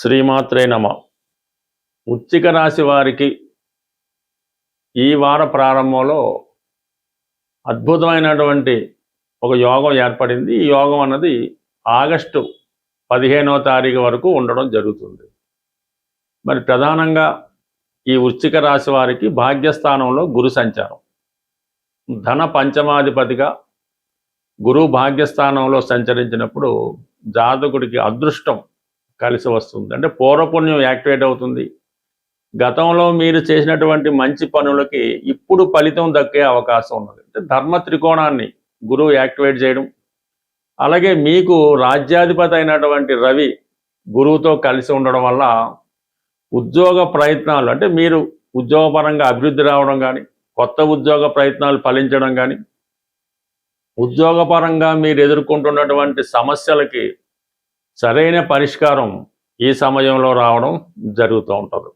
శ్రీమాత్రే నమ. వృశ్చిక రాశి వారికి ఈ వార ప్రారంభంలో అద్భుతమైనటువంటి ఒక యోగం ఏర్పడింది. ఈ యోగం అన్నది ఆగస్టు 15వ తారీఖు వరకు ఉండడం జరుగుతుంది. మరి ప్రధానంగా ఈ వృశ్చిక రాశి వారికి భాగ్యస్థానంలో గురు సంచారం, ధన పంచమాధిపతిగా గురువు భాగ్యస్థానంలో సంచరించినప్పుడు జాతకుడికి అదృష్టం కలిసి వస్తుంది. అంటే పూర్వపుణ్యం యాక్టివేట్ అవుతుంది. గతంలో మీరు చేసినటువంటి మంచి పనులకి ఇప్పుడు ఫలితం దక్కే అవకాశం ఉన్నది. అంటే ధర్మ త్రికోణాన్ని గురువు యాక్టివేట్ చేయడం, అలాగే మీకు రాజ్యాధిపతి అయినటువంటి రవి గురువుతో కలిసి ఉండడం వల్ల ఉద్యోగ ప్రయత్నాలు, అంటే మీరు ఉద్యోగపరంగా అభివృద్ధి రావడం కానీ, కొత్త ఉద్యోగ ప్రయత్నాలు ఫలించడం కానీ, ఉద్యోగపరంగా మీరు ఎదుర్కొంటున్నటువంటి సమస్యలకి సరైన పరిష్కారం ఈ సమయంలో రావడం జరుగుతూ ఉంటుంది.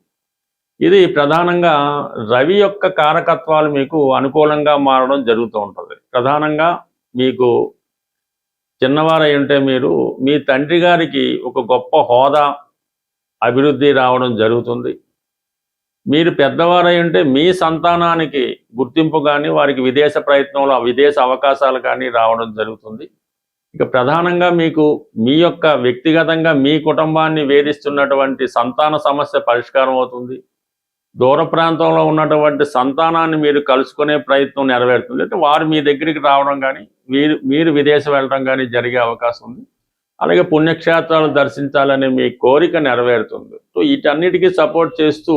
ఇది ప్రధానంగా రవి యొక్క కారకత్వాలు మీకు అనుకూలంగా మారడం జరుగుతూ ఉంటుంది. ప్రధానంగా మీకు చిన్నవారై ఉంటే మీరు మీ తండ్రి గారికి ఒక గొప్ప హోదా, అభివృద్ధి రావడం జరుగుతుంది. మీరు పెద్దవారై ఉంటే మీ సంతానానికి గుర్తింపు కానీ, వారికి విదేశ ప్రయత్నంలో విదేశ అవకాశాలు కానీ రావడం జరుగుతుంది. ఇక ప్రధానంగా మీకు మీ యొక్క వ్యక్తిగతంగా మీ కుటుంబాన్ని వేధిస్తున్నటువంటి సంతాన సమస్య పరిష్కారం అవుతుంది. దూర ప్రాంతంలో ఉన్నటువంటి సంతానాన్ని మీరు కలుసుకునే ప్రయత్నం నెరవేరుతుంది. అంటే వారు మీ దగ్గరికి రావడం కానీ, మీరు విదేశం వెళ్ళడం కానీ జరిగే అవకాశం ఉంది. అలాగే పుణ్యక్షేత్రాలు దర్శించాలనే మీ కోరిక నెరవేరుతుంది. సో వీటన్నిటికీ సపోర్ట్ చేస్తూ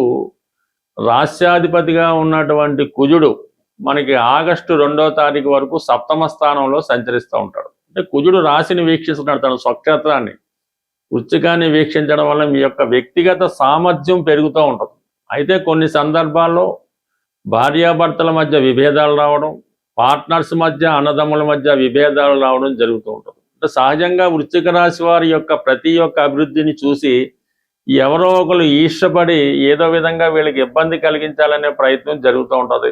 రాస్యాధిపతిగా ఉన్నటువంటి కుజుడు మనకి ఆగస్టు 2వ తారీఖు వరకు సప్తమ స్థానంలో సంచరిస్తూ ఉంటాడు. అంటే కుజుడు రాశిని వీక్షిస్తున్నాడు, తన స్వక్షేత్రాన్ని, వృశ్చికాన్ని వీక్షించడం వల్ల మీ యొక్క వ్యక్తిగత సామర్థ్యం పెరుగుతూ ఉంటుంది. అయితే కొన్ని సందర్భాల్లో భార్యాభర్తల మధ్య విభేదాలు రావడం, పార్ట్నర్స్ మధ్య, అన్నదమ్ముల మధ్య విభేదాలు రావడం జరుగుతూ ఉంటుంది. అంటే సహజంగా వృశ్చిక రాశి వారి యొక్క ప్రతి ఒక్క అభివృద్ధిని చూసి ఎవరో ఒకరు ఈర్ష్యపడి ఏదో విధంగా వీళ్ళకి ఇబ్బంది కలిగించాలనే ప్రయత్నం జరుగుతూ ఉంటుంది.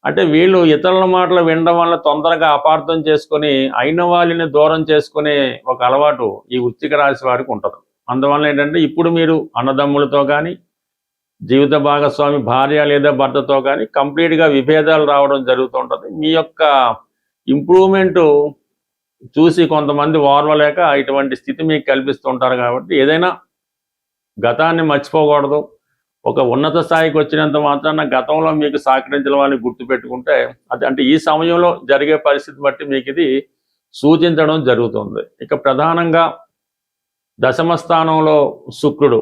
అంటే వీళ్ళు ఇతరుల మాటలు వినడం వల్ల తొందరగా అపార్థం చేసుకొని అయిన వాళ్ళని దూరం చేసుకునే ఒక అలవాటు ఈ వృశ్చిక రాశి వారికి ఉంటుంది. అందువల్ల ఏంటంటే ఇప్పుడు మీరు అన్నదమ్ములతో కానీ, జీవిత భాగస్వామి భార్య లేదా భర్తతో కానీ కంప్లీట్గా విభేదాలు రావడం జరుగుతూ ఉంటుంది. మీ యొక్క ఇంప్రూవ్మెంటు చూసి కొంతమంది ఓర్వలేక ఇటువంటి స్థితి మీకు కల్పిస్తూ ఉంటారు. కాబట్టి ఏదైనా గతాన్ని మర్చిపోకూడదు. ఒక ఉన్నత స్థాయికి వచ్చినంత మాత్రాన గతంలో మీకు సహకరించిన వాళ్ళని గుర్తుపెట్టుకుంటే అది, అంటే ఈ సమయంలో జరిగే పరిస్థితి బట్టి మీకు ఇది సూచించడం జరుగుతుంది. ఇక ప్రధానంగా దశమ స్థానంలో శుక్రుడు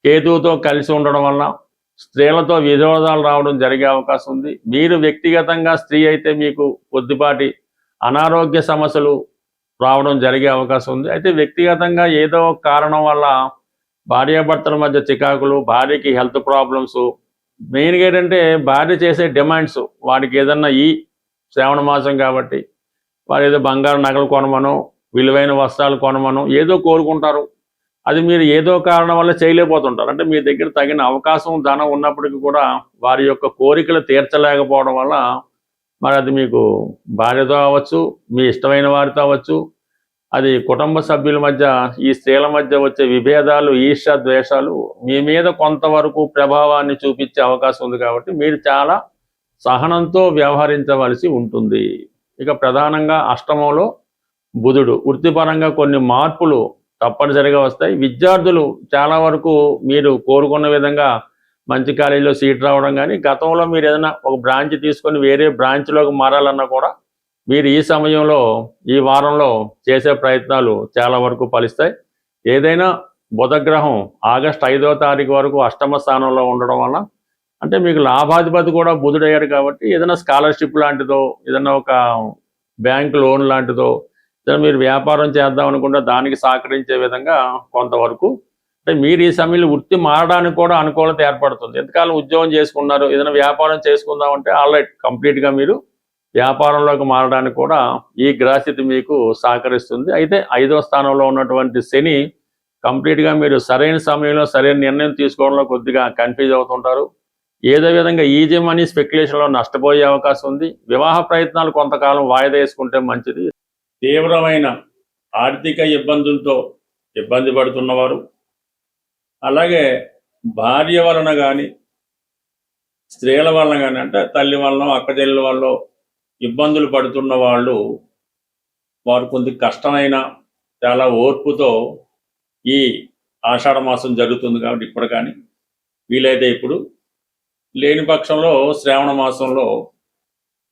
కేతువుతో కలిసి ఉండడం వల్ల స్త్రీలతో విరోధాలు రావడం జరిగే అవకాశం ఉంది. మీరు వ్యక్తిగతంగా స్త్రీ అయితే మీకు కొద్దిపాటి అనారోగ్య సమస్యలు రావడం జరిగే అవకాశం ఉంది. అయితే వ్యక్తిగతంగా ఏదో కారణం వల్ల భార్యాభర్తల మధ్య చికాకులు, భార్యకి హెల్త్ ప్రాబ్లమ్స్, మెయిన్గా ఏంటంటే భార్య చేసే డిమాండ్స్, వాడికి ఏదన్నా ఈ శ్రావణ మాసం కాబట్టి వారు ఏదో బంగారు నగలు కొనమనో, విలువైన వస్త్రాలు కొనమనో ఏదో కోరుకుంటారు. అది మీరు ఏదో కారణం వల్ల చేయలేకపోతుంటారు. అంటే మీ దగ్గర తగిన అవకాశం, ధనం ఉన్నప్పటికీ కూడా వారి యొక్క కోరికలు తీర్చలేకపోవడం వల్ల మరి అది మీకు భార్యతో అవ్వచ్చు, మీ ఇష్టమైన వారితో అవ్వచ్చు, అది కుటుంబ సభ్యుల మధ్య, ఈ స్త్రీల మధ్య వచ్చే విభేదాలు, ఈర్ష్య ద్వేషాలు మీ మీద కొంతవరకు ప్రభావాన్ని చూపించే అవకాశం ఉంది. కాబట్టి మీరు చాలా సహనంతో వ్యవహరించవలసి ఉంటుంది. ఇక ప్రధానంగా అష్టమంలో బుధుడు, వృత్తిపరంగా కొన్ని మార్పులు తప్పనిసరిగా వస్తాయి. విద్యార్థులు చాలా వరకు మీరు కోరుకున్న విధంగా మంచి కాలేజీలో సీట్ రావడం కానీ, గతంలో మీరు ఏదైనా ఒక బ్రాంచ్ తీసుకొని వేరే బ్రాంచ్లోకి మారాలన్నా కూడా మీరు ఈ సమయంలో, ఈ వారంలో చేసే ప్రయత్నాలు చాలా వరకు ఫలిస్తాయి. ఏదైనా బుధగ్రహం ఆగస్టు 5వ తారీఖు వరకు అష్టమ స్థానంలో ఉండడం వల్ల, అంటే మీకు లాభాధిపతి కూడా బుధుడయ్యాడు కాబట్టి ఏదైనా స్కాలర్షిప్ లాంటిదో, ఏదైనా ఒక బ్యాంక్ లోన్ లాంటిదో, ఏదైనా మీరు వ్యాపారం చేద్దాం అనుకుంటే దానికి సహకరించే విధంగా కొంతవరకు, అంటే మీరు ఈ సమయంలో వృత్తి మారడానికి కూడా అనుకూలత ఏర్పడుతుంది. ఎంతకాలం ఉద్యోగం చేసుకున్నారు, ఏదైనా వ్యాపారం చేసుకుందామంటే ఆల్రైట్ కంప్లీట్గా మీరు వ్యాపారంలోకి మారడానికి కూడా ఈ గ్రహస్థితి మీకు సహకరిస్తుంది. అయితే 5వ స్థానంలో ఉన్నటువంటి శని కంప్లీట్గా మీరు సరైన సమయంలో సరైన నిర్ణయం తీసుకోవడంలో కొద్దిగా కన్ఫ్యూజ్ అవుతుంటారు. ఏదో విధంగా ఈజీ మనీ స్పెక్యులేషన్లో నష్టపోయే అవకాశం ఉంది. వివాహ ప్రయత్నాలు కొంతకాలం వాయిదా వేసుకుంటే మంచిది. తీవ్రమైన ఆర్థిక ఇబ్బందులతో ఇబ్బంది పడుతున్నవారు, అలాగే భార్య వలన కానీ స్త్రీల వలన కానీ అంటే తల్లి వలన అక్క చెల్లెల వల్ల ఇబ్బందులు పడుతున్న వాళ్ళు వారు కొంత కష్టమైన చాలా ఓర్పుతో ఈ ఆషాఢ మాసం జరుగుతుంది కాబట్టి ఇప్పుడు కానీ వీలైతే ఇప్పుడు లేని పక్షంలో శ్రావణ మాసంలో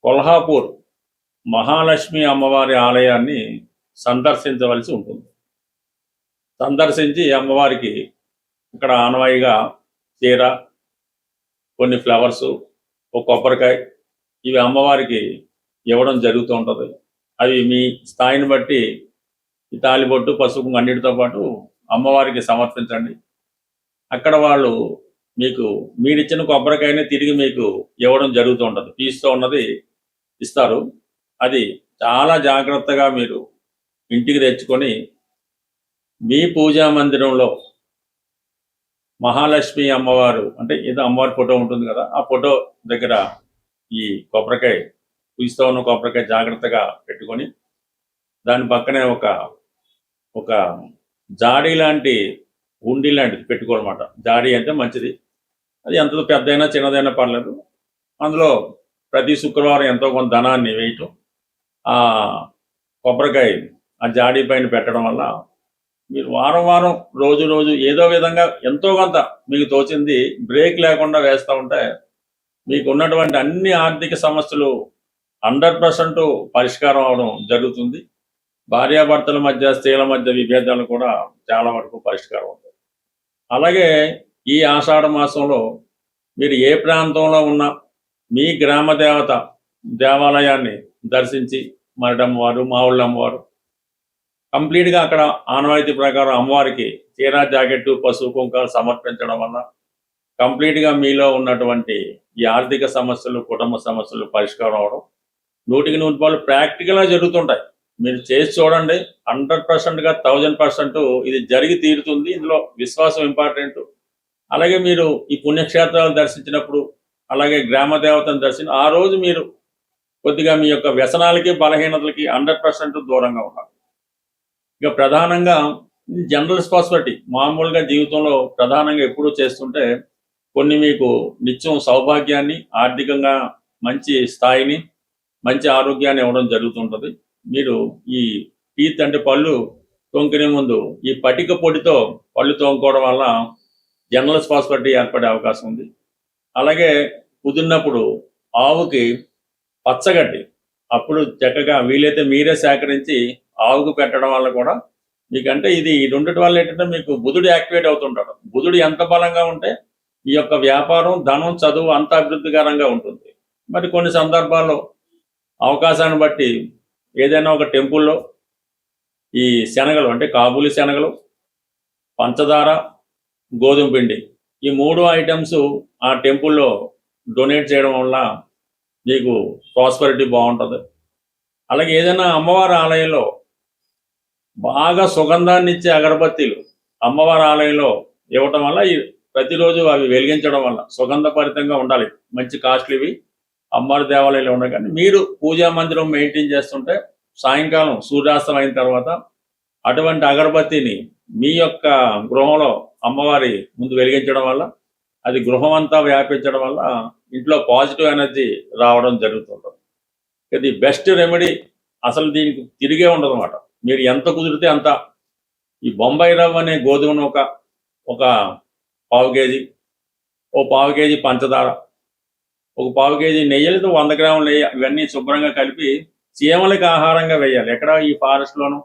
కొల్హాపూర్ మహాలక్ష్మి అమ్మవారి ఆలయాన్ని సందర్శించవలసి ఉంటుంది. సందర్శించి అమ్మవారికి ఇక్కడ ఆనవాయిగా చీర, కొన్ని ఫ్లవర్స్, ఒక కొబ్బరికాయ ఇవి అమ్మవారికి ఇవ్వడం జరుగుతూ ఉంటుంది. అవి మీ స్థాయిని బట్టి ఈ తాలిబొట్టు, పసుపు అన్నిటితో పాటు అమ్మవారికి సమర్పించండి. అక్కడ వాళ్ళు మీకు మీరిచ్చిన కొబ్బరికాయని తిరిగి మీకు ఇవ్వడం జరుగుతూ ఉంటుంది. పీస్తో ఉన్నది ఇస్తారు. అది చాలా జాగ్రత్తగా మీరు ఇంటికి తెచ్చుకొని మీ పూజా మందిరంలో మహాలక్ష్మి అమ్మవారు అంటే ఏదో అమ్మవారి ఫోటో ఉంటుంది కదా, ఆ ఫోటో దగ్గర ఈ కొబ్బరికాయ పీస్తో ఉన్న కొబ్బరికాయ జాగ్రత్తగా పెట్టుకొని దాని పక్కనే ఒక జాడీ లాంటి ఉండి లాంటిది పెట్టుకోవాలన్నమాట. జాడీ అంటే మంచిది, అది ఎంత పెద్దైనా చిన్నదైనా పర్లేదు. అందులో ప్రతి శుక్రవారం ఎంతో కొంత ధనాన్ని వేయటం, ఆ కొబ్బరికాయ ఆ జాడీ పైన పెట్టడం వల్ల మీరు వారం వారం రోజు ఏదో విధంగా ఎంతో కొంత మీకు తోచింది బ్రేక్ లేకుండా వేస్తూ ఉంటే మీకు ఉన్నటువంటి అన్ని ఆర్థిక సమస్యలు 100% పరిష్కారం అవడం జరుగుతుంది. భార్యాభర్తల మధ్య, స్త్రీల మధ్య విభేదాలు కూడా చాలా వరకు పరిష్కారం అవుతాయి. అలాగే ఈ ఆషాఢ మాసంలో మీరు ఏ ప్రాంతంలో ఉన్న మీ గ్రామ దేవత దేవాలయాన్ని దర్శించి మరడమ్మవారు, మావుళ్ళమ్మవారు కంప్లీట్గా అక్కడ ఆనవాయితీ ప్రకారం అమ్మవారికి చీర, జాకెట్టు, పసుపు, కుంకాలు సమర్పించడం వల్ల కంప్లీట్గా మీలో ఉన్నటువంటి ఈ ఆర్థిక సమస్యలు, కుటుంబ సమస్యలు పరిష్కారం అవడం 100% ప్రాక్టికల్గా జరుగుతుంటాయి. మీరు చేసి చూడండి. 100%గా 1000% ఇది జరిగి తీరుతుంది. ఇందులో విశ్వాసం ఇంపార్టెంట్. అలాగే మీరు ఈ పుణ్యక్షేత్రాలు దర్శించినప్పుడు, అలాగే గ్రామ దేవతను దర్శించి ఆ రోజు మీరు కొద్దిగా మీ యొక్క వ్యసనాలకి, బలహీనతలకి 100% దూరంగా ఉండాలి. ఇక ప్రధానంగా జనరల్ స్పాసిబిలిటీ మామూలుగా జీవితంలో ప్రధానంగా ఎప్పుడూ చేస్తుంటే కొన్ని మీకు నిత్యం సౌభాగ్యాన్ని, ఆర్థికంగా మంచి స్థాయిని, మంచి ఆరోగ్యాన్ని ఇవ్వడం జరుగుతుంటుంది. మీరు ఈ టీత్ అంటే పళ్ళు తోముకునే ముందు ఈ పటిక పొడితో పళ్ళు తోముకోవడం వల్ల జనరల్ స్పాసిబిలిటీ ఏర్పడే అవకాశం ఉంది. అలాగే కుదిరినప్పుడు ఆవుకి పచ్చగడ్డి అప్పుడు చక్కగా వీలైతే మీరే సేకరించి ఆవుకు పెట్టడం వల్ల కూడా మీకంటే ఇది రెండిటి వల్ల ఏంటంటే మీకు బుధుడు యాక్టివేట్ అవుతుంటాడు. బుధుడు ఎంత బలంగా ఉంటే ఈ యొక్క వ్యాపారం, ధనం, చదువు అంత అభివృద్ధికరంగా ఉంటుంది. మరి కొన్ని సందర్భాల్లో అవకాశాన్ని బట్టి ఏదైనా ఒక టెంపుల్లో ఈ శనగలు అంటే కాబూలి శనగలు, పంచదార, గోధుమ పిండి ఈ 3 ఐటమ్స్ ఆ టెంపుల్లో డొనేట్ చేయడం వల్ల మీకు ప్రాస్పరిటీ బాగుంటుంది. అలాగే ఏదైనా అమ్మవారి ఆలయంలో బాగా సుగంధాన్ని ఇచ్చే అగరబత్తీలు అమ్మవారి ఆలయంలో ఇవ్వటం వల్ల ప్రతిరోజు అవి వెలిగించడం వల్ల సుగంధభరితంగా ఉండాలి. మంచి కాస్ట్లీవి అమ్మవారి దేవాలయంలో ఉన్నాయి. కానీ మీరు పూజా మందిరం మెయింటైన్ చేస్తుంటే సాయంకాలం సూర్యాస్తం అయిన తర్వాత అటువంటి అగరబత్తిని మీ యొక్క గృహంలో అమ్మవారి ముందు వెలిగించడం వల్ల అది గృహం అంతా వ్యాపించడం వల్ల ఇంట్లో పాజిటివ్ ఎనర్జీ రావడం జరుగుతుంటుంది. ఇది బెస్ట్ రెమెడీ. అసలు దీనికి తిరిగే ఉండదు అన్నమాట. మీరు ఎంత కుదిరితే అంత ఈ బొంబాయి రవ్వ అనే గోధుమను ఒక పావు కేజీ, ఓ పావు కేజీ పంచదార, ఒక పావు కేజీ నెయ్యిలతో 100 గ్రాముల నెయ్యి ఇవన్నీ శుభ్రంగా కలిపి చీమలకి ఆహారంగా వేయాలి. ఎక్కడ ఈ ఫారెస్ట్లోనూ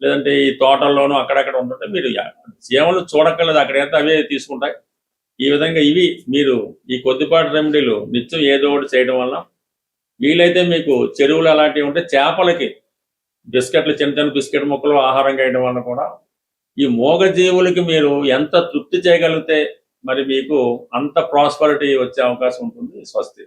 లేదంటే ఈ తోటల్లోనూ అక్కడక్కడ ఉంటుంటే మీరు చీమలు చూడక్కర్లేదు, అక్కడైతే అవే తీసుకుంటాయి. ఈ విధంగా ఇవి మీరు ఈ కొద్దిపాటి రెమెడీలు నిత్యం ఏదో ఒకటి చేయడం వల్ల వీలైతే మీకు చెరువులు అలాంటివి ఉంటే చేపలకి బిస్కెట్లు, చిన్న చిన్న బిస్కెట్ ముక్కలు ఆహారంగా వేయడం వల్ల కూడా ఈ మూగజీవులకి మీరు ఎంత తృప్తి చేయగలిగితే మరి మీకు అంత ప్రాస్పరిటీ వచ్చే అవకాశం ఉంటుంది. స్వస్తి.